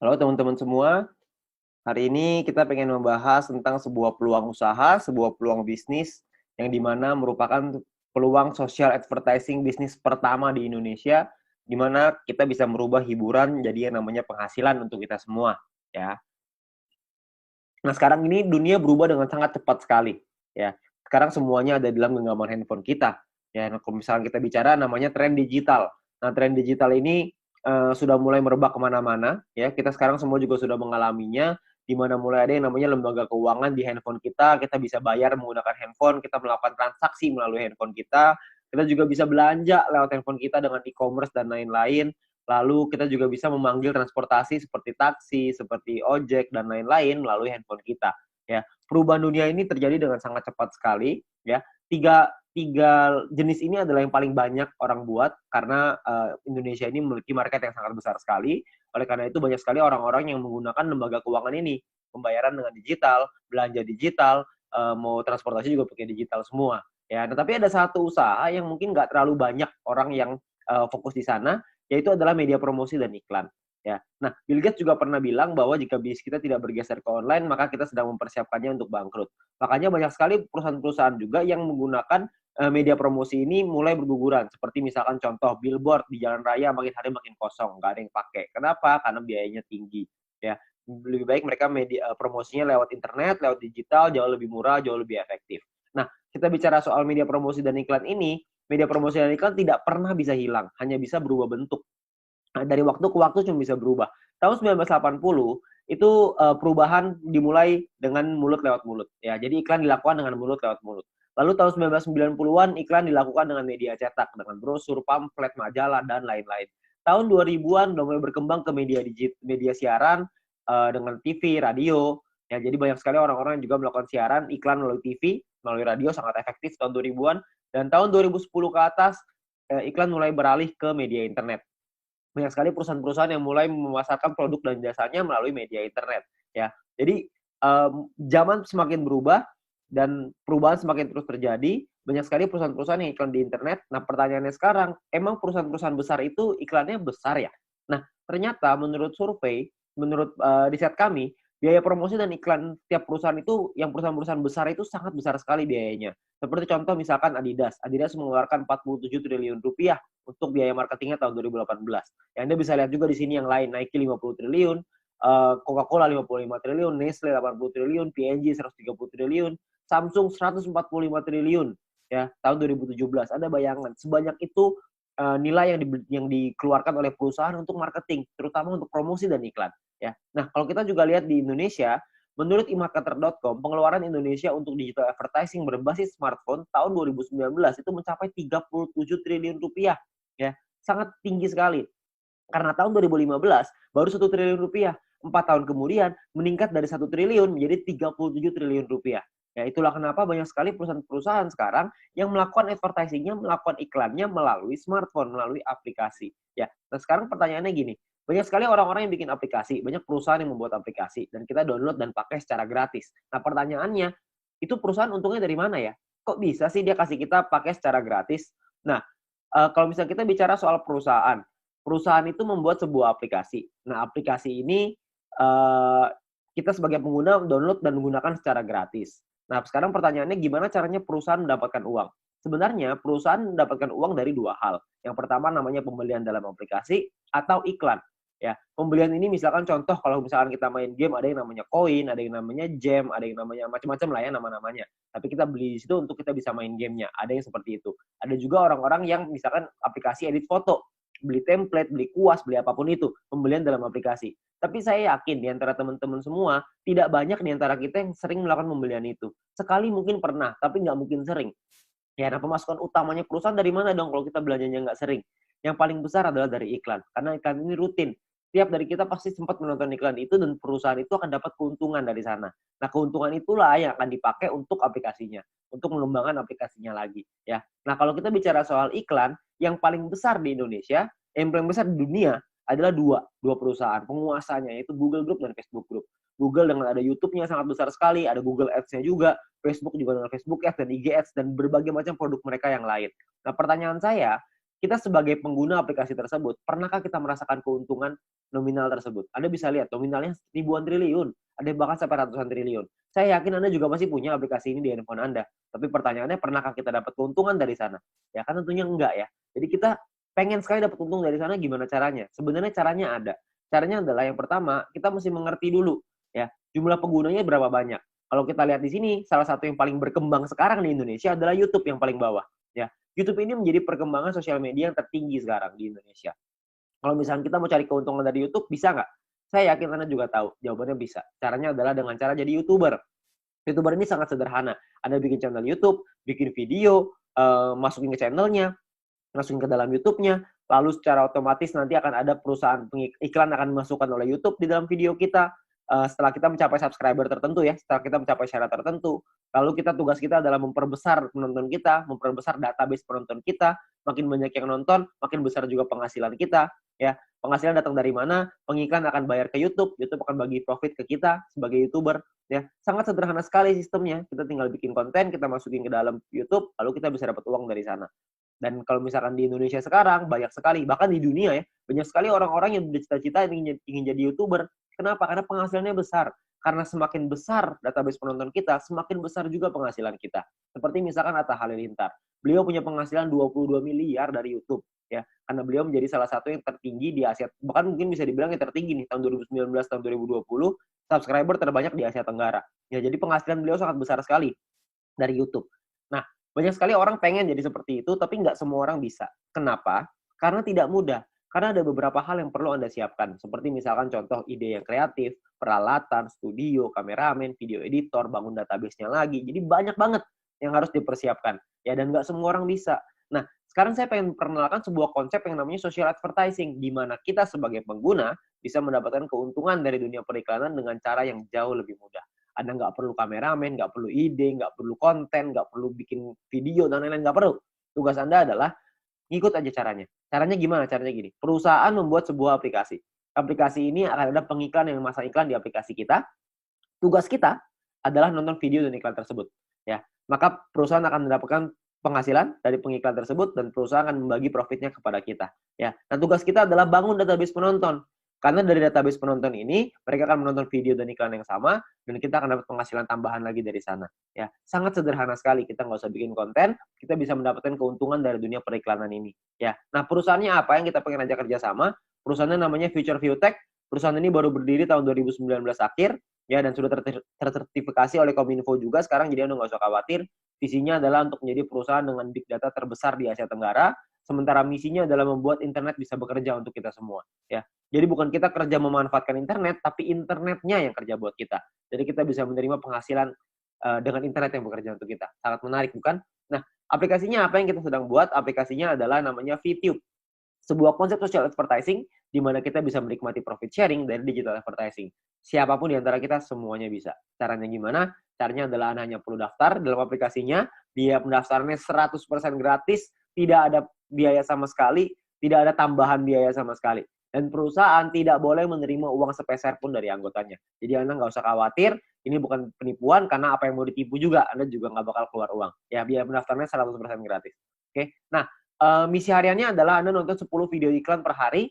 Halo teman-teman semua, hari ini kita pengen membahas tentang sebuah peluang usaha, sebuah peluang bisnis yang dimana merupakan peluang social advertising bisnis pertama di Indonesia, di mana kita bisa merubah hiburan jadi yang namanya penghasilan untuk kita semua, ya. Nah, sekarang ini dunia berubah dengan sangat cepat sekali, ya. Sekarang semuanya ada di dalam genggaman handphone kita, ya. Nah, kalau misalnya kita bicara namanya tren digital. Nah, tren digital ini sudah mulai merebak kemana-mana, ya. Kita sekarang semua juga sudah mengalaminya, di mana mulai ada yang namanya lembaga keuangan di handphone kita bisa bayar menggunakan handphone, kita melakukan transaksi melalui handphone kita juga bisa belanja lewat handphone kita dengan e-commerce dan lain-lain. Lalu kita juga bisa memanggil transportasi seperti taksi, seperti ojek dan lain-lain melalui handphone kita. Ya, perubahan dunia ini terjadi dengan sangat cepat sekali. Ya, tiga tiga jenis ini adalah yang paling banyak orang buat karena Indonesia ini memiliki market yang sangat besar sekali. Oleh karena itu banyak sekali orang-orang yang menggunakan lembaga keuangan ini, pembayaran dengan digital, belanja digital, mau transportasi juga pakai digital semua. Ya, nah, tapi ada satu usaha yang mungkin nggak terlalu banyak orang yang fokus di sana, yaitu adalah media promosi dan iklan. Ya. Nah, Bill Gates juga pernah bilang bahwa jika bisnis kita tidak bergeser ke online, maka kita sedang mempersiapkannya untuk bangkrut. Makanya banyak sekali perusahaan-perusahaan juga yang menggunakan media promosi ini mulai berguguran. Seperti misalkan contoh billboard di jalan raya makin hari makin kosong, nggak ada yang pakai. Kenapa? Karena biayanya tinggi. Ya, lebih baik mereka media promosinya lewat internet, lewat digital, jauh lebih murah, jauh lebih efektif. Nah, kita bicara soal media promosi dan iklan ini, media promosi dan iklan tidak pernah bisa hilang, hanya bisa berubah bentuk. Nah, dari waktu ke waktu cuma bisa berubah. Tahun 1980 itu perubahan dimulai dengan mulut lewat mulut. Ya, jadi iklan dilakukan dengan mulut lewat mulut. Lalu tahun 1990-an iklan dilakukan dengan media cetak, dengan brosur, pamflet, majalah, dan lain-lain. Tahun 2000-an udah mulai berkembang ke media siaran dengan TV, radio. Ya, jadi banyak sekali orang-orang yang juga melakukan siaran iklan melalui TV, melalui radio sangat efektif tahun 2000-an. Dan tahun 2010 ke atas iklan mulai beralih ke media internet. Banyak sekali perusahaan-perusahaan yang mulai memasarkan produk dan jasanya melalui media internet, ya. Jadi, zaman semakin berubah dan perubahan semakin terus terjadi, banyak sekali perusahaan-perusahaan yang iklan di internet. Nah, pertanyaannya sekarang, emang perusahaan-perusahaan besar itu iklannya besar ya? Nah, ternyata menurut survei, menurut, riset kami, biaya promosi dan iklan tiap perusahaan itu, yang perusahaan-perusahaan besar itu sangat besar sekali biayanya. Seperti contoh misalkan Adidas. Adidas mengeluarkan 47 triliun rupiah untuk biaya marketingnya tahun 2018. Ya, Anda bisa lihat juga di sini yang lain, Nike 50 triliun, Coca-Cola 55 triliun, Nestle 80 triliun, P&G 130 triliun, Samsung 145 triliun ya tahun 2017. Ada bayangan sebanyak itu nilai yang dikeluarkan oleh perusahaan untuk marketing, terutama untuk promosi dan iklan. Ya. Nah, kalau kita juga lihat di Indonesia, menurut emarketer.com, pengeluaran Indonesia untuk digital advertising berbasis smartphone tahun 2019 itu mencapai 37 triliun rupiah. Ya, sangat tinggi sekali. Karena tahun 2015 baru 1 triliun rupiah. 4 tahun kemudian meningkat dari 1 triliun menjadi 37 triliun rupiah. Ya, itulah kenapa banyak sekali perusahaan-perusahaan sekarang yang melakukan advertising-nya, melakukan iklannya melalui smartphone, melalui aplikasi. Ya, nah sekarang pertanyaannya gini, banyak sekali orang-orang yang bikin aplikasi, banyak perusahaan yang membuat aplikasi, dan kita download dan pakai secara gratis. Nah pertanyaannya, itu perusahaan untungnya dari mana ya? Kok bisa sih dia kasih kita pakai secara gratis? Nah, kalau misalnya kita bicara soal perusahaan, perusahaan itu membuat sebuah aplikasi. Nah, aplikasi ini uh, kita sebagai pengguna download dan menggunakan secara gratis. Nah, sekarang pertanyaannya gimana caranya perusahaan mendapatkan uang? Sebenarnya perusahaan mendapatkan uang dari dua hal. Yang pertama namanya pembelian dalam aplikasi atau iklan. Ya, pembelian ini misalkan contoh kalau misalkan kita main game ada yang namanya koin, ada yang namanya gem, ada yang namanya macam-macam lah ya nama-namanya. Tapi kita beli di situ untuk kita bisa main gamenya. Ada yang seperti itu. Ada juga orang-orang yang misalkan aplikasi edit foto, beli template, beli kuas, beli apapun itu, pembelian dalam aplikasi. Tapi saya yakin di antara teman-teman semua, tidak banyak di antara kita yang sering melakukan pembelian itu. Sekali mungkin pernah, tapi nggak mungkin sering. Ya, nah pemasukan utamanya perusahaan dari mana dong kalau kita belanjanya nggak sering? Yang paling besar adalah dari iklan, karena iklan ini rutin. Tiap dari kita pasti sempat menonton iklan itu dan perusahaan itu akan dapat keuntungan dari sana. Nah, keuntungan itulah yang akan dipakai untuk aplikasinya, untuk mengembangkan aplikasinya lagi. Ya, nah kalau kita bicara soal iklan, yang paling besar di Indonesia, yang paling besar di dunia adalah dua perusahaan penguasanya, yaitu Google Group dan Facebook Group. Google dengan ada YouTube-nya sangat besar sekali, ada Google Ads-nya juga, Facebook juga dengan Facebook Ads dan IG Ads dan berbagai macam produk mereka yang lain. Nah, pertanyaan saya, kita sebagai pengguna aplikasi tersebut, pernahkah kita merasakan keuntungan nominal tersebut? Anda bisa lihat nominalnya ribuan triliun, ada bahkan sampai ratusan triliun. Saya yakin Anda juga masih punya aplikasi ini di handphone Anda. Tapi pertanyaannya, pernahkah kita dapat keuntungan dari sana? Ya kan tentunya enggak ya. Jadi kita pengen sekali dapat untung dari sana, gimana caranya? Sebenarnya caranya ada. Caranya adalah yang pertama, kita mesti mengerti dulu ya, jumlah penggunanya berapa banyak. Kalau kita lihat di sini, salah satu yang paling berkembang sekarang di Indonesia adalah YouTube yang paling bawah. Ya, YouTube ini menjadi perkembangan sosial media yang tertinggi sekarang di Indonesia. Kalau misalnya kita mau cari keuntungan dari YouTube, bisa nggak? Saya yakin Anda juga tahu, jawabannya bisa. Caranya adalah dengan cara jadi YouTuber. YouTuber ini sangat sederhana. Anda bikin channel YouTube, bikin video, masukin ke channelnya, masukin ke dalam YouTube-nya, lalu secara otomatis nanti akan ada perusahaan iklan akan dimasukkan oleh YouTube di dalam video kita. Setelah kita mencapai subscriber tertentu ya, setelah kita mencapai syarat tertentu, lalu tugas kita adalah memperbesar penonton kita, memperbesar database penonton kita, makin banyak yang nonton, makin besar juga penghasilan kita, ya. Penghasilan datang dari mana? Pengiklan akan bayar ke YouTube, YouTube akan bagi profit ke kita sebagai YouTuber, ya. Sangat sederhana sekali sistemnya, kita tinggal bikin konten, kita masukin ke dalam YouTube, lalu kita bisa dapat uang dari sana. Dan kalau misalkan di Indonesia sekarang, banyak sekali, bahkan di dunia ya, banyak sekali orang-orang yang bercita-cita ingin jadi YouTuber. Kenapa? Karena penghasilannya besar. Karena semakin besar database penonton kita, semakin besar juga penghasilan kita. Seperti misalkan Atta Halilintar. Beliau punya penghasilan 22 miliar dari YouTube. Ya, karena beliau menjadi salah satu yang tertinggi di Asia. Bahkan mungkin bisa dibilang yang tertinggi nih, tahun 2019, tahun 2020, subscriber terbanyak di Asia Tenggara. Ya, jadi penghasilan beliau sangat besar sekali dari YouTube. Nah, banyak sekali orang pengen jadi seperti itu, tapi nggak semua orang bisa. Kenapa? Karena tidak mudah. Karena ada beberapa hal yang perlu Anda siapkan. Seperti misalkan contoh ide yang kreatif, peralatan, studio, kameramen, video editor, bangun database-nya lagi. Jadi banyak banget yang harus dipersiapkan. Ya, dan nggak semua orang bisa. Nah, sekarang saya pengen perkenalkan sebuah konsep yang namanya social advertising, di mana kita sebagai pengguna bisa mendapatkan keuntungan dari dunia periklanan dengan cara yang jauh lebih mudah. Anda nggak perlu kameramen, nggak perlu ide, nggak perlu konten, nggak perlu bikin video, dan lain-lain, nggak perlu. Tugas Anda adalah ngikut aja caranya. Caranya gimana? Caranya gini. Perusahaan membuat sebuah aplikasi. Aplikasi ini akan ada pengiklan yang memasang iklan di aplikasi kita. Tugas kita adalah nonton video dan iklan tersebut. Ya, maka perusahaan akan mendapatkan penghasilan dari pengiklan tersebut dan perusahaan akan membagi profitnya kepada kita. Ya, nah tugas kita adalah bangun database penonton. Karena dari database penonton ini, mereka akan menonton video dan iklan yang sama, dan kita akan dapat penghasilan tambahan lagi dari sana. Ya, sangat sederhana sekali. Kita nggak usah bikin konten, kita bisa mendapatkan keuntungan dari dunia periklanan ini. Ya, nah perusahaannya apa yang kita pengen ajak kerjasama? Perusahaannya namanya Future View Tech. Perusahaan ini baru berdiri tahun 2019 akhir, ya, dan sudah tersertifikasi oleh Kominfo juga sekarang, jadi Anda nggak usah khawatir. Visinya adalah untuk menjadi perusahaan dengan big data terbesar di Asia Tenggara, sementara misinya adalah membuat internet bisa bekerja untuk kita semua. Ya, jadi bukan kita kerja memanfaatkan internet, tapi internetnya yang kerja buat kita. Jadi kita bisa menerima penghasilan dengan internet yang bekerja untuk kita. Sangat menarik, bukan? Nah, aplikasinya apa yang kita sedang buat? Aplikasinya adalah namanya VTube. Sebuah konsep social advertising di mana kita bisa menikmati profit sharing dari digital advertising. Siapapun di antara kita semuanya bisa. Caranya gimana? Caranya adalah Anda hanya perlu daftar dalam aplikasinya, biaya pendaftarannya 100% gratis, tidak ada biaya sama sekali, tidak ada tambahan biaya sama sekali. Dan perusahaan tidak boleh menerima uang sepeser pun dari anggotanya. Jadi Anda nggak usah khawatir, ini bukan penipuan, karena apa yang mau ditipu juga, Anda juga nggak bakal keluar uang. Ya, biaya pendaftarannya 100% gratis. Oke, nah, misi hariannya adalah Anda nonton 10 video iklan per hari.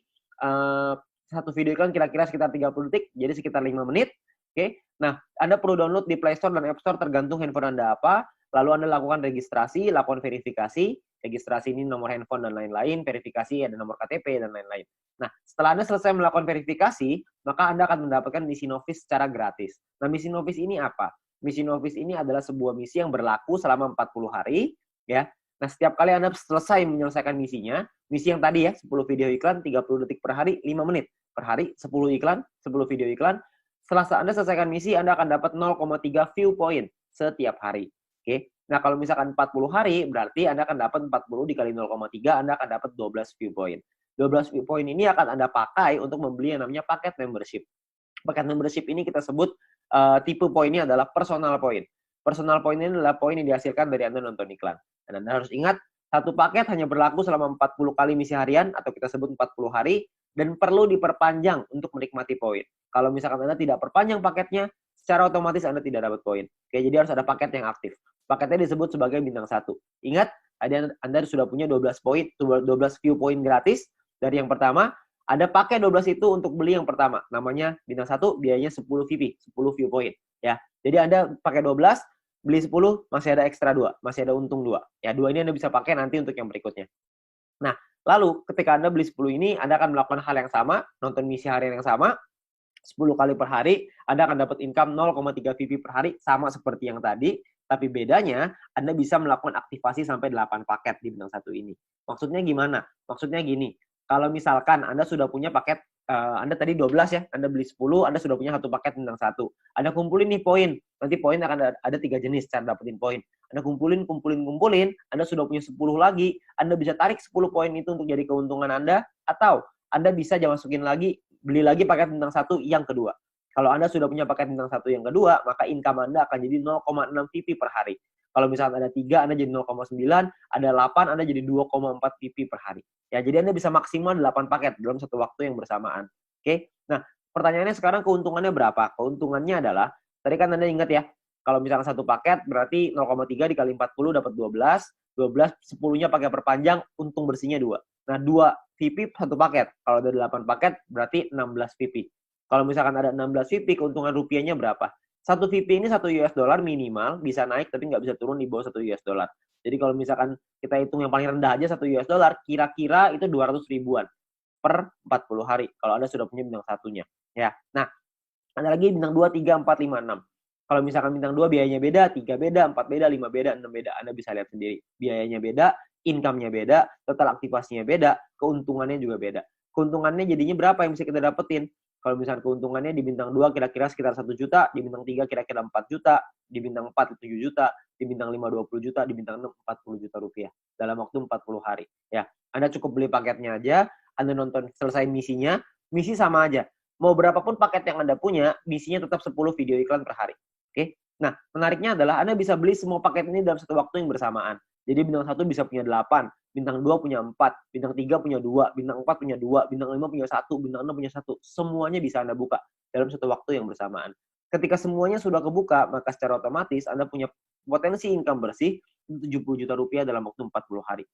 Satu video iklan kira-kira sekitar 30 detik, jadi sekitar 5 menit. Oke, nah Anda perlu download di Play Store dan App Store tergantung handphone Anda apa. Lalu Anda lakukan registrasi, lakukan verifikasi. Registrasi ini nomor handphone dan lain-lain, verifikasi ada nomor KTP dan lain-lain. Nah, setelah Anda selesai melakukan verifikasi, maka Anda akan mendapatkan misi novis secara gratis. Nah, misi novis ini apa? Misi novis ini adalah sebuah misi yang berlaku selama 40 hari, ya. Nah, setiap kali Anda selesai menyelesaikan misinya, misi yang tadi ya, 10 video iklan, 30 detik per hari, 5 menit per hari, 10 iklan, 10 video iklan. Setelah Anda selesaikan misi, Anda akan dapat 0,3 view point setiap hari. Oke. Nah, kalau misalkan 40 hari, berarti Anda akan dapat 40 dikali 0,3, Anda akan dapat 12 view point. 12 view point ini akan Anda pakai untuk membeli yang namanya paket membership. Paket membership ini kita sebut tipe poinnya adalah personal point. Personal point ini adalah poin yang dihasilkan dari Anda nonton iklan. Dan Anda harus ingat, satu paket hanya berlaku selama 40 kali misi harian, atau kita sebut 40 hari, dan perlu diperpanjang untuk menikmati poin. Kalau misalkan Anda tidak perpanjang paketnya, secara otomatis Anda tidak dapat poin. Oke, jadi harus ada paket yang aktif. Paketnya disebut sebagai bintang 1. Ingat, Anda sudah punya 12 poin, 12 view point gratis dari yang pertama. Anda pakai 12 itu untuk beli yang pertama. Namanya bintang 1, biayanya 10 VP, 10 view point. Ya. Jadi Anda pakai 12, beli 10, masih ada ekstra 2. Masih ada untung 2. Ya, 2 ini Anda bisa pakai nanti untuk yang berikutnya. Nah, lalu ketika Anda beli 10 ini, Anda akan melakukan hal yang sama, nonton misi harian yang sama, 10 kali per hari, Anda akan dapat income 0,3 VP per hari, sama seperti yang tadi, tapi bedanya Anda bisa melakukan aktivasi sampai 8 paket di bintang 1 ini. Maksudnya gimana? Maksudnya gini, kalau misalkan Anda sudah punya paket, Anda tadi 12 ya, Anda beli 10, Anda sudah punya 1 paket bintang 1. Anda kumpulin nih poin, nanti poin akan ada 3 jenis cara dapetin poin. Anda kumpulin, Anda sudah punya 10 lagi, Anda bisa tarik 10 poin itu untuk jadi keuntungan Anda, atau Anda bisa masukin lagi, beli lagi paket bintang 1 yang kedua. Kalau Anda sudah punya paket bintang 1 yang kedua, maka income Anda akan jadi 0,6 VP per hari. Kalau misalnya ada 3, Anda jadi 0,9, ada 8, Anda jadi 2,4 VP per hari. Ya, jadi Anda bisa maksimal 8 paket dalam satu waktu yang bersamaan. Oke? Nah, pertanyaannya sekarang keuntungannya berapa? Keuntungannya adalah, tadi kan Anda ingat ya, kalau misalnya satu paket berarti 0,3 dikali 40 dapat 12, 10-nya pakai perpanjang, untung bersihnya 2. Nah, 2 VP satu paket. Kalau ada 8 paket berarti 16 VP. Kalau misalkan ada 16 VP, keuntungan rupiahnya berapa? Satu VP ini 1 US dollar minimal, bisa naik tapi nggak bisa turun di bawah 1 US dollar. Jadi kalau misalkan kita hitung yang paling rendah aja 1 US dollar, kira-kira itu 200 ribuan per 40 hari. Kalau Anda sudah punya bintang satunya. Ya. Nah, ada lagi bintang 2, 3, 4, 5, 6. Kalau misalkan bintang 2 biayanya beda, 3 beda, 4 beda, 5 beda, 6 beda. Anda bisa lihat sendiri. Biayanya beda, income-nya beda, total aktivasinya beda, keuntungannya juga beda. Keuntungannya jadinya berapa yang bisa kita dapetin? Kalau misalkan keuntungannya di bintang 2 kira-kira sekitar 1 juta, di bintang 3 kira-kira 4 juta, di bintang 4 7 juta, di bintang 5 20 juta, di bintang 6 40 juta rupiah dalam waktu 40 hari. Ya, Anda cukup beli paketnya aja, Anda nonton selesai misinya, misi sama aja. Mau berapapun paket yang Anda punya, misinya tetap 10 video iklan per hari. Oke? Nah, menariknya adalah Anda bisa beli semua paket ini dalam satu waktu yang bersamaan. Jadi bintang 1 bisa punya 8, bintang 2 punya 4, bintang 3 punya 2, bintang 4 punya 2, bintang 5 punya 1, bintang 6 punya 1. Semuanya bisa Anda buka dalam satu waktu yang bersamaan. Ketika semuanya sudah kebuka, maka secara otomatis Anda punya potensi income bersih 70 juta rupiah dalam waktu 40 hari.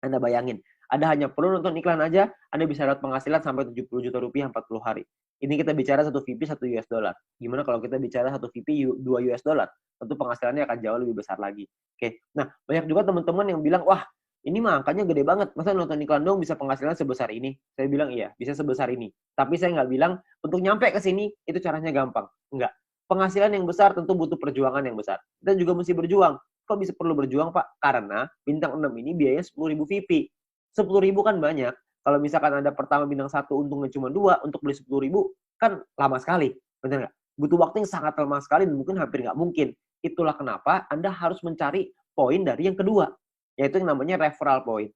Anda bayangin, Anda hanya perlu nonton iklan aja, Anda bisa dapat penghasilan sampai 70 juta rupiah 40 hari. Ini kita bicara 1 VP 1 US dollar. Gimana kalau kita bicara 1 VP 2 US dollar? Tentu penghasilannya akan jauh lebih besar lagi. Oke. Nah, banyak juga teman-teman yang bilang, wah, ini mah angkanya gede banget. Masa nonton iklan dong bisa penghasilan sebesar ini? Saya bilang, iya, bisa sebesar ini. Tapi saya nggak bilang, untuk nyampe ke sini, itu caranya gampang. Enggak. Penghasilan yang besar tentu butuh perjuangan yang besar. Kita juga mesti berjuang. Kok bisa perlu berjuang, Pak? Karena bintang 6 ini biayanya 10.000 VP. 10.000 kan banyak. Kalau misalkan Anda pertama bintang 1 untungnya cuma 2, untuk beli 10.000 kan lama sekali. Benar nggak? Butuh waktu yang sangat lama sekali dan mungkin hampir nggak mungkin. Itulah kenapa Anda harus mencari poin dari yang kedua, yaitu yang namanya referral point.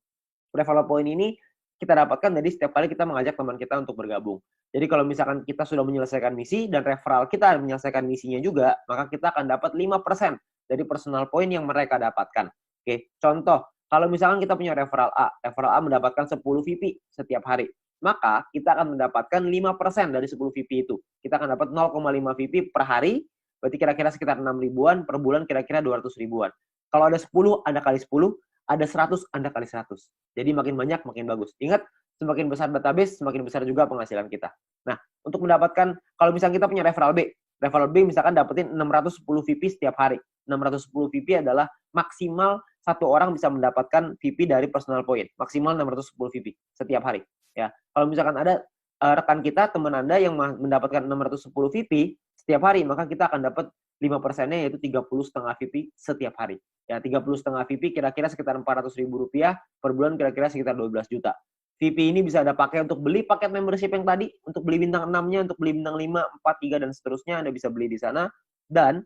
Referral point ini kita dapatkan dari setiap kali kita mengajak teman kita untuk bergabung. Jadi kalau misalkan kita sudah menyelesaikan misi dan referral kita menyelesaikan misinya juga, maka kita akan dapat 5% dari personal point yang mereka dapatkan. Oke, contoh, kalau misalkan kita punya referral A mendapatkan 10 VP setiap hari, maka kita akan mendapatkan 5% dari 10 VP itu. Kita akan dapat 0,5 VP per hari, berarti kira-kira sekitar 6 ribuan, per bulan kira-kira 200 ribuan. Kalau ada 10, Anda kali 10, ada 100, Anda kali 100. Jadi makin banyak, makin bagus. Ingat, semakin besar database, semakin besar juga penghasilan kita. Nah, untuk mendapatkan, kalau misalnya kita punya referral B misalkan dapetin 610 VP setiap hari. 610 VP adalah maksimal satu orang bisa mendapatkan VP dari personal point. Maksimal 610 VP setiap hari. Ya, kalau misalkan ada rekan kita, teman Anda yang mendapatkan 610 VP setiap hari, maka kita akan dapat 5%-nya yaitu 30,5 VP setiap hari. Ya, 30,5 VP kira-kira sekitar 400 ribu rupiah per bulan, kira-kira sekitar 12 juta. VP ini bisa Anda pakai untuk beli paket membership yang tadi, untuk beli bintang 6-nya, untuk beli bintang 5, 4, 3, dan seterusnya, Anda bisa beli di sana. Dan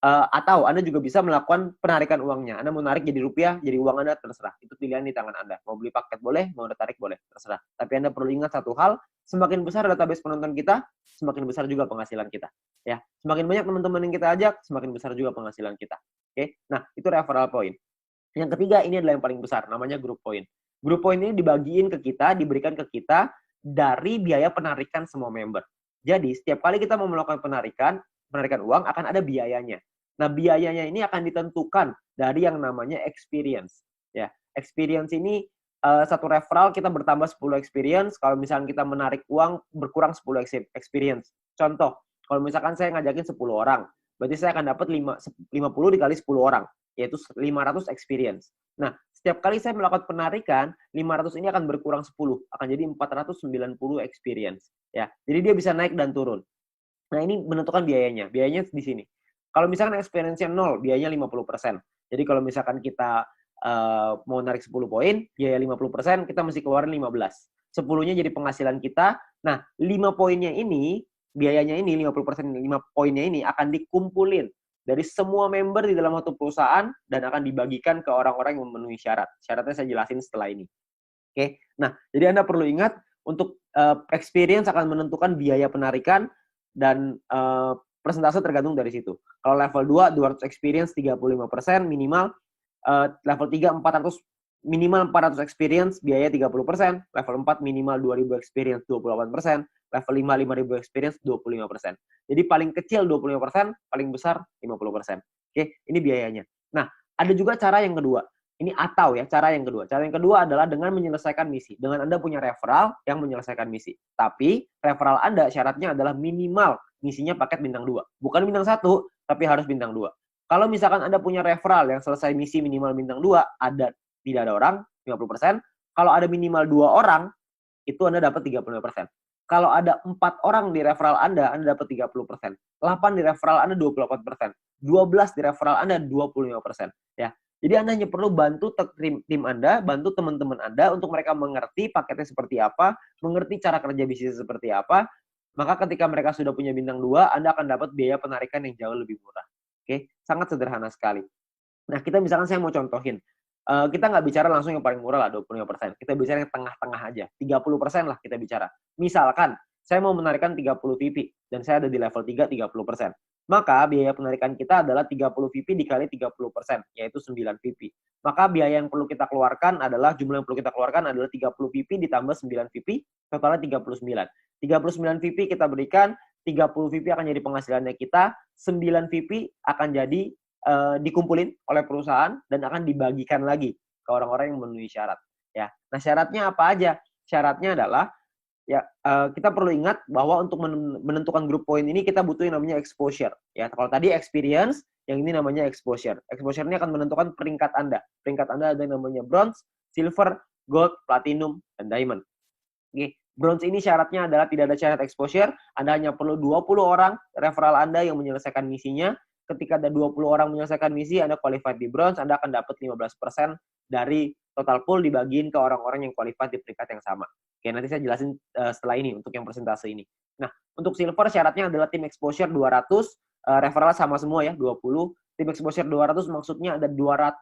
atau Anda juga bisa melakukan penarikan uangnya. Anda mau narik jadi rupiah, jadi uang Anda, terserah. Itu pilihan di tangan Anda. Mau beli paket boleh, mau Anda tarik boleh, terserah. Tapi Anda perlu ingat satu hal, semakin besar database penonton kita, semakin besar juga penghasilan kita. Ya, semakin banyak teman-teman yang kita ajak, semakin besar juga penghasilan kita. Oke, nah itu referral point. Yang ketiga, ini adalah yang paling besar, namanya group point. Group point ini dibagiin ke kita, diberikan ke kita dari biaya penarikan semua member. Jadi, setiap kali kita mau melakukan penarikan uang akan ada biayanya. Nah, biayanya ini akan ditentukan dari yang namanya experience. Ya, experience ini satu referral kita bertambah 10 experience. Kalau misalkan kita menarik uang berkurang 10 experience. Contoh, kalau misalkan saya ngajakin 10 orang, berarti saya akan dapat 50 dikali 10 orang, yaitu 500 experience. Nah, setiap kali saya melakukan penarikan, 500 ini akan berkurang 10, akan jadi 490 experience. Ya, jadi dia bisa naik dan turun. Nah, ini menentukan biayanya. Biayanya di sini. Kalau misalkan experience-nya 0, biayanya 50%. Jadi kalau misalkan kita mau narik 10 poin, biaya 50%, kita mesti keluarin 15. 10-nya jadi penghasilan kita. Nah, 5 poinnya ini, biayanya ini, 50%, 5 poinnya ini akan dikumpulin dari semua member di dalam satu perusahaan dan akan dibagikan ke orang-orang yang memenuhi syarat. Syaratnya saya jelasin setelah ini. Oke. Nah, jadi Anda perlu ingat untuk experience akan menentukan biaya penarikan dan persentase tergantung dari situ. Kalau level 2, 200 experience 35% minimal. Level 3, 400 minimal 400 experience, biaya 30%. Level 4 minimal 2000 experience 28%. Level 5, 5000 experience 25%. Jadi paling kecil 25%, paling besar 50%. Oke, ini biayanya. Nah, ada juga cara yang kedua. Ini atau ya, cara yang kedua. Cara yang kedua adalah dengan menyelesaikan misi. Dengan Anda punya referral yang menyelesaikan misi. Tapi referral Anda syaratnya adalah minimal misinya paket bintang 2. Bukan bintang 1, tapi harus bintang 2. Kalau misalkan Anda punya referral yang selesai misi minimal bintang 2, tidak ada orang, 50%. Kalau ada minimal 2 orang, itu Anda dapat 35%. Kalau ada 4 orang di referral Anda dapat 30%. 8 di referral Anda 28%. 12 di referral Anda 25%. Ya. Jadi Anda hanya perlu bantu tim Anda, bantu teman-teman Anda untuk mereka mengerti paketnya seperti apa, mengerti cara kerja bisnis seperti apa. Maka ketika mereka sudah punya bintang 2, Anda akan dapat biaya penarikan yang jauh lebih murah. Oke, sangat sederhana sekali. Nah, kita misalkan saya mau contohin. Kita nggak bicara langsung yang paling murah lah, 25%. Kita bicara yang tengah-tengah aja. 30% lah kita bicara. Misalkan, saya mau menarikan 30 VP, dan saya ada di level 3, 30%. Maka biaya penarikan kita adalah 30 VP dikali 30%, yaitu 9 VP. Maka biaya yang perlu kita keluarkan adalah, jumlah yang perlu kita keluarkan adalah 30 VP ditambah 9 VP, totalnya 39. 39 VP kita berikan, 30 VP akan jadi penghasilannya kita, 9 VP akan jadi dikumpulin oleh perusahaan dan akan dibagikan lagi ke orang-orang yang memenuhi syarat. Ya, nah syaratnya apa aja? Syaratnya adalah ya kita perlu ingat bahwa untuk menentukan grup poin ini kita butuh yang namanya exposure. Ya, kalau tadi experience, yang ini namanya exposure. Exposure ini akan menentukan peringkat Anda. Peringkat Anda ada yang namanya bronze, silver, gold, platinum, dan diamond. Oke. Bronze ini syaratnya adalah tidak ada syarat exposure. Anda hanya perlu 20 orang referral Anda yang menyelesaikan misinya. Ketika ada 20 orang menyelesaikan misi, Anda qualified di bronze, Anda akan dapat 15% dari total pool dibagiin ke orang-orang yang qualified di peringkat yang sama. Oke, nanti saya jelasin setelah ini untuk yang persentase ini. Nah, untuk silver syaratnya adalah tim exposure 200, referral sama semua ya, 20. Tim exposure 200 maksudnya ada 200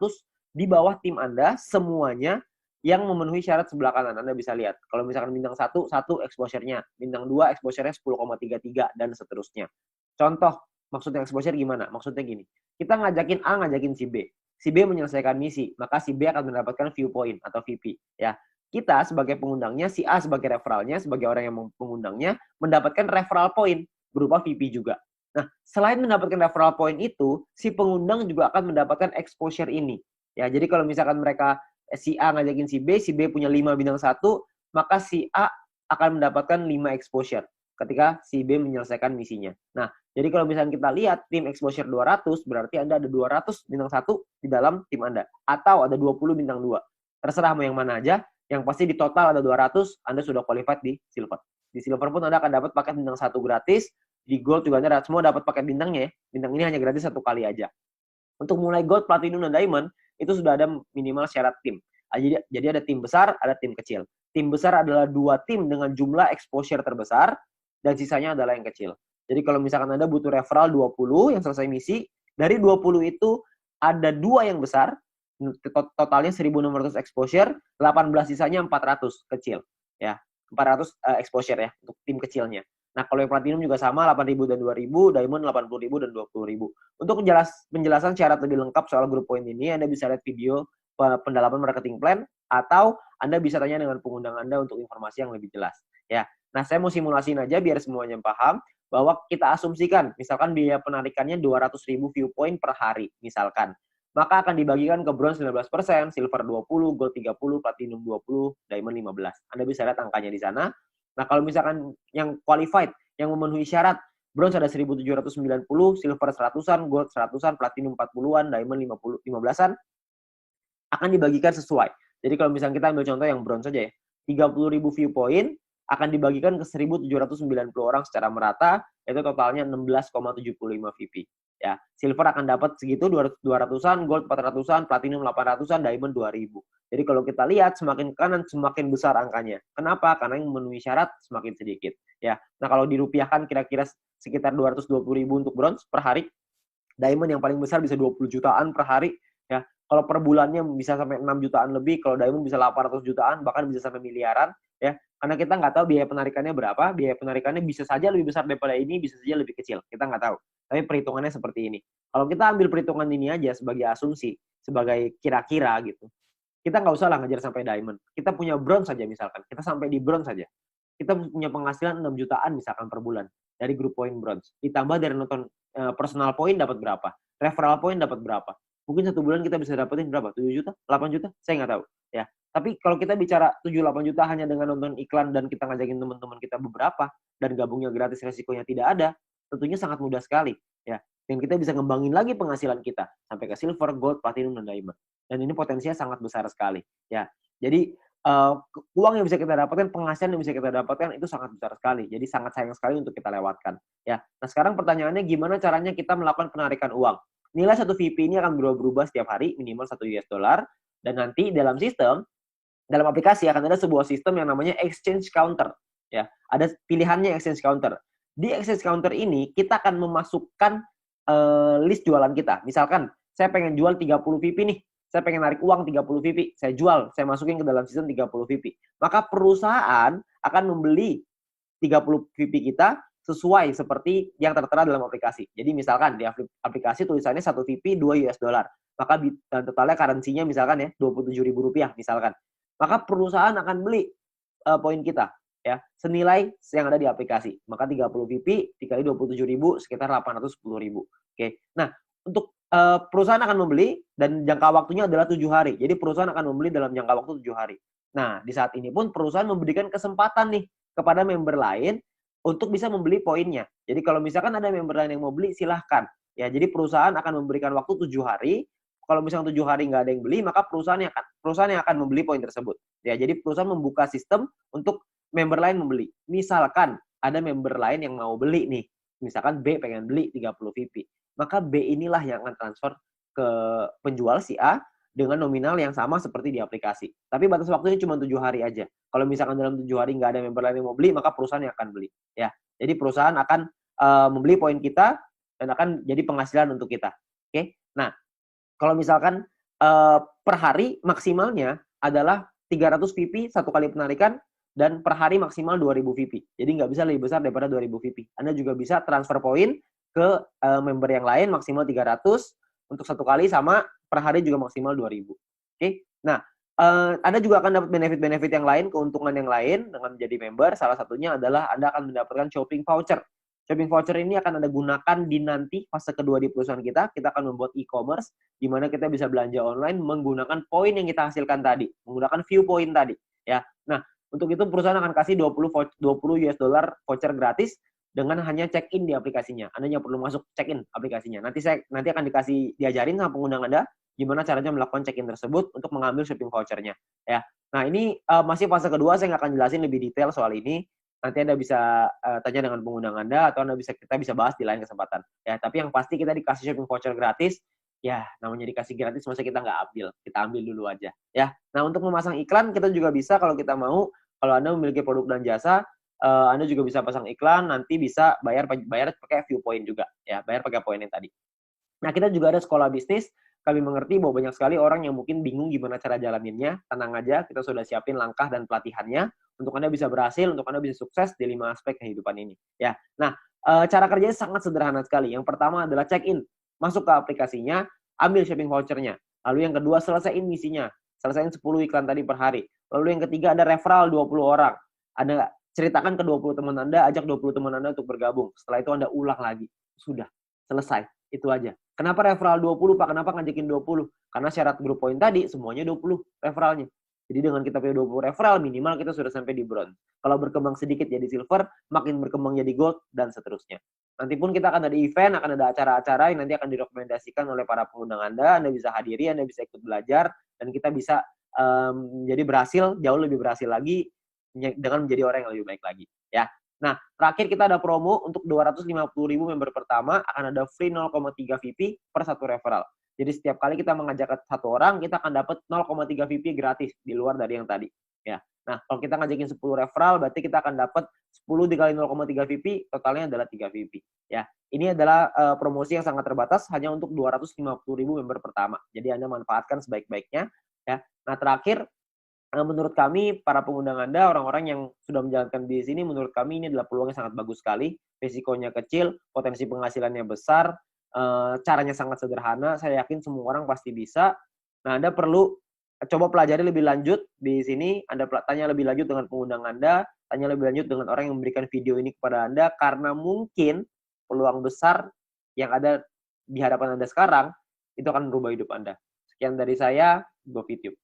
di bawah tim Anda semuanya yang memenuhi syarat sebelah kanan. Anda bisa lihat. Kalau misalkan bintang 1 exposure-nya. Bintang 2 exposure-nya 10,33 dan seterusnya. Contoh, maksudnya exposure gimana? Maksudnya gini. Kita ngajakin A, ngajakin si B. Si B menyelesaikan misi, maka si B akan mendapatkan viewpoint atau VP. Ya. Kita sebagai pengundangnya, si A sebagai referralnya, sebagai orang yang mengundangnya, mendapatkan referral point berupa VP juga. Nah, selain mendapatkan referral point itu, si pengundang juga akan mendapatkan exposure ini. Ya, jadi kalau misalkan mereka si A ngajakin si B punya 5 bintang 1, maka si A akan mendapatkan 5 exposure ketika si B menyelesaikan misinya. Nah, jadi kalau misalnya kita lihat tim exposure 200, berarti Anda ada 200 bintang 1 di dalam tim Anda. Atau ada 20 bintang 2. Terserah mau yang mana aja, yang pasti di total ada 200, Anda sudah qualified di silver. Di silver pun Anda akan dapat paket bintang 1 gratis, di gold juga Anda semua dapat paket bintangnya ya. Bintang ini hanya gratis 1 kali aja. Untuk mulai gold, platinum, dan diamond, itu sudah ada minimal syarat tim. Jadi ada tim besar, ada tim kecil. Tim besar adalah 2 tim dengan jumlah exposure terbesar, dan sisanya adalah yang kecil. Jadi kalau misalkan Anda butuh referral 20 yang selesai misi, dari 20 itu ada 2 yang besar, totalnya 1.600 exposure, 18 sisanya 400 kecil. Ya, 400 exposure ya, untuk tim kecilnya. Nah, kalau yang platinum juga sama, 8.000 dan 2.000, diamond 80.000 dan 20.000. Untuk penjelasan syarat lebih lengkap soal grup poin ini, Anda bisa lihat video pendalaman marketing plan, atau Anda bisa tanya dengan pengundang Anda untuk informasi yang lebih jelas. Ya, nah saya mau simulasiin aja biar semuanya paham, bahwa kita asumsikan, misalkan biaya penarikannya 200.000 viewpoint per hari, misalkan. maka akan dibagikan ke bronze 19%, silver 20%, gold 30%, platinum 20%, diamond 15%. Anda bisa lihat angkanya di sana. Nah, kalau misalkan yang qualified, yang memenuhi syarat, bronze ada 1.790, silver 100-an, gold 100-an, platinum 40-an, diamond 15-an, akan dibagikan sesuai. Jadi kalau misalnya kita ambil contoh yang bronze saja ya, 30.000 viewpoint akan dibagikan ke 1.790 orang secara merata, itu totalnya 16,75 VP. Ya, silver akan dapat segitu 200-an, gold 400-an, platinum 800-an, diamond 2.000. Jadi kalau kita lihat semakin kanan semakin besar angkanya. Kenapa? Karena yang memenuhi syarat semakin sedikit. Ya, nah kalau dirupiahkan kira-kira sekitar 220.000 untuk bronze per hari. Diamond yang paling besar bisa 20 jutaan per hari. Ya, kalau per bulannya bisa sampai 6 jutaan lebih, kalau diamond bisa 800 jutaan, bahkan bisa sampai miliaran. Ya, karena kita nggak tahu biaya penarikannya berapa. Biaya penarikannya bisa saja lebih besar daripada ini, bisa saja lebih kecil. Kita nggak tahu. Tapi perhitungannya seperti ini. Kalau kita ambil perhitungan ini aja sebagai asumsi, sebagai kira-kira gitu, kita nggak usah lah ngejar sampai diamond. Kita punya bronze saja misalkan. Kita sampai di bronze saja. Kita punya penghasilan 6 jutaan misalkan per bulan dari grup point bronze. Ditambah dari nonton personal point dapat berapa? Referral point dapat berapa? Mungkin satu bulan kita bisa dapetin berapa? 7 juta? 8 juta? Saya nggak tahu. Ya. Tapi kalau kita bicara 7-8 juta hanya dengan nonton iklan dan kita ngajakin teman-teman kita beberapa dan gabungnya gratis resikonya tidak ada, tentunya sangat mudah sekali. Ya. Dan kita bisa ngembangin lagi penghasilan kita sampai ke silver, gold, platinum, dan diamond. Dan ini potensinya sangat besar sekali. Ya. Jadi uang yang bisa kita dapatkan, penghasilan yang bisa kita dapatkan itu sangat besar sekali. Jadi sangat sayang sekali untuk kita lewatkan. Ya. Nah sekarang pertanyaannya gimana caranya kita melakukan penarikan uang? Nilai satu VP ini akan berubah-ubah setiap hari, minimal 1 US dollar. Dan nanti dalam sistem, dalam aplikasi akan ada sebuah sistem yang namanya exchange counter. Ya, ada pilihannya exchange counter. Di exchange counter ini kita akan memasukkan list jualan kita. Misalkan saya pengen jual 30 VP nih. Saya pengen narik uang 30 VP. Saya jual, saya masukin ke dalam sistem 30 VP. Maka perusahaan akan membeli 30 VP kita sesuai seperti yang tertera dalam aplikasi. Jadi misalkan di aplikasi tulisannya 1 VP 2 US dollar. Maka totalnya currency-nya misalkan ya Rp27.000 misalkan. Maka perusahaan akan beli poin kita ya senilai yang ada di aplikasi. Maka 30 VP dikali 27.000 sekitar 810.000. Oke. Nah, untuk perusahaan akan membeli dan jangka waktunya adalah 7 hari. Jadi perusahaan akan membeli dalam jangka waktu 7 hari. Nah, di saat ini pun perusahaan memberikan kesempatan nih kepada member lain untuk bisa membeli poinnya. Jadi kalau misalkan ada member lain yang mau beli, silahkan. Ya, jadi perusahaan akan memberikan waktu 7 hari. Kalau misalnya 7 hari nggak ada yang beli, maka perusahaan yang akan membeli poin tersebut. Ya, jadi perusahaan membuka sistem untuk member lain membeli. Misalkan ada member lain yang mau beli nih. Misalkan B pengen beli 30 VP. Maka B inilah yang akan transfer ke penjual si A dengan nominal yang sama seperti di aplikasi. Tapi batas waktunya cuma 7 hari aja. Kalau misalkan dalam 7 hari nggak ada member lain yang mau beli, maka perusahaan yang akan beli. Ya, jadi perusahaan akan membeli poin kita dan akan jadi penghasilan untuk kita. Oke, nah kalau misalkan per hari maksimalnya adalah 300 VP satu kali penarikan dan per hari maksimal 2.000 VP. Jadi nggak bisa lebih besar daripada 2.000 VP. Anda juga bisa transfer poin ke member yang lain maksimal 300 untuk satu kali sama per hari juga maksimal 2.000. Oke. Nah, Anda juga akan dapat benefit-benefit yang lain, keuntungan yang lain dengan menjadi member. Salah satunya adalah Anda akan mendapatkan shopping voucher. Shopping voucher ini akan Anda gunakan di nanti fase kedua di perusahaan kita. Kita akan membuat e-commerce di mana kita bisa belanja online menggunakan poin yang kita hasilkan tadi, menggunakan view point tadi, ya. Nah, untuk itu perusahaan akan kasih 20 US dollar voucher gratis dengan hanya check-in di aplikasinya. Anda hanya perlu masuk check-in aplikasinya. Nanti akan diajarin sama pengguna Anda gimana caranya melakukan check-in tersebut untuk mengambil shopping vouchernya. Ya. Nah, ini masih fase kedua, saya nggak akan jelasin lebih detail soal ini. Nanti Anda bisa tanya dengan pengguna Anda atau kita bisa bahas di lain kesempatan. Ya, tapi yang pasti kita dikasih shopping voucher gratis. Ya, namanya dikasih gratis, masa kita nggak ambil. Kita ambil dulu aja. Ya. Nah, untuk memasang iklan kita juga bisa kalau kita mau. Kalau Anda memiliki produk dan jasa, Anda juga bisa pasang iklan, nanti bisa bayar pakai view point juga, ya, bayar pakai poin yang tadi. Nah, kita juga ada sekolah bisnis. Kami mengerti bahwa banyak sekali orang yang mungkin bingung gimana cara jalaninnya. Tenang aja, kita sudah siapin langkah dan pelatihannya untuk Anda bisa berhasil, untuk Anda bisa sukses di 5 aspek kehidupan ini. Ya, nah cara kerjanya sangat sederhana sekali. Yang pertama adalah check-in, masuk ke aplikasinya, ambil shopping vouchernya. Lalu yang kedua selesaiin misinya, selesaiin 10 iklan tadi per hari. Lalu yang ketiga ada referral 20 orang. Anda ceritakan ke 20 teman Anda, ajak 20 teman Anda untuk bergabung. Setelah itu Anda ulang lagi. Sudah, selesai. Itu aja. Kenapa referral 20, Pak? Kenapa ngajakin 20? Karena syarat grup poin tadi semuanya 20 referralnya. Jadi dengan kita punya 20 referral, minimal kita sudah sampai di bronze. Kalau berkembang sedikit jadi silver, makin berkembang jadi gold, dan seterusnya. Nanti pun kita akan ada event, akan ada acara-acara yang nanti akan direkomendasikan oleh para pengundang Anda bisa hadiri, Anda bisa ikut belajar, dan kita bisa jadi berhasil, jauh lebih berhasil lagi, dengan menjadi orang yang lebih baik lagi. Ya. Nah, terakhir kita ada promo untuk 250.000 member pertama, akan ada free 0,3 VP per satu referral. Jadi setiap kali kita mengajak satu orang, kita akan dapat 0,3 VP gratis di luar dari yang tadi. Ya. Nah, kalau kita ngajakin 10 referral, berarti kita akan dapat 10 dikali 0,3 VP, totalnya adalah 3 VP. Ya. Ini adalah promosi yang sangat terbatas, hanya untuk 250.000 member pertama. Jadi Anda manfaatkan sebaik-baiknya. Ya. Nah, terakhir, menurut kami, para pengundang Anda, orang-orang yang sudah menjalankan bisnis ini, menurut kami ini adalah peluang yang sangat bagus sekali. Risikonya kecil, potensi penghasilannya besar, caranya sangat sederhana. Saya yakin semua orang pasti bisa. Nah, Anda perlu coba pelajari lebih lanjut di sini. Anda tanya lebih lanjut dengan pengundang Anda, tanya lebih lanjut dengan orang yang memberikan video ini kepada Anda, karena mungkin peluang besar yang ada di hadapan Anda sekarang, itu akan merubah hidup Anda. Sekian dari saya, GoFitube.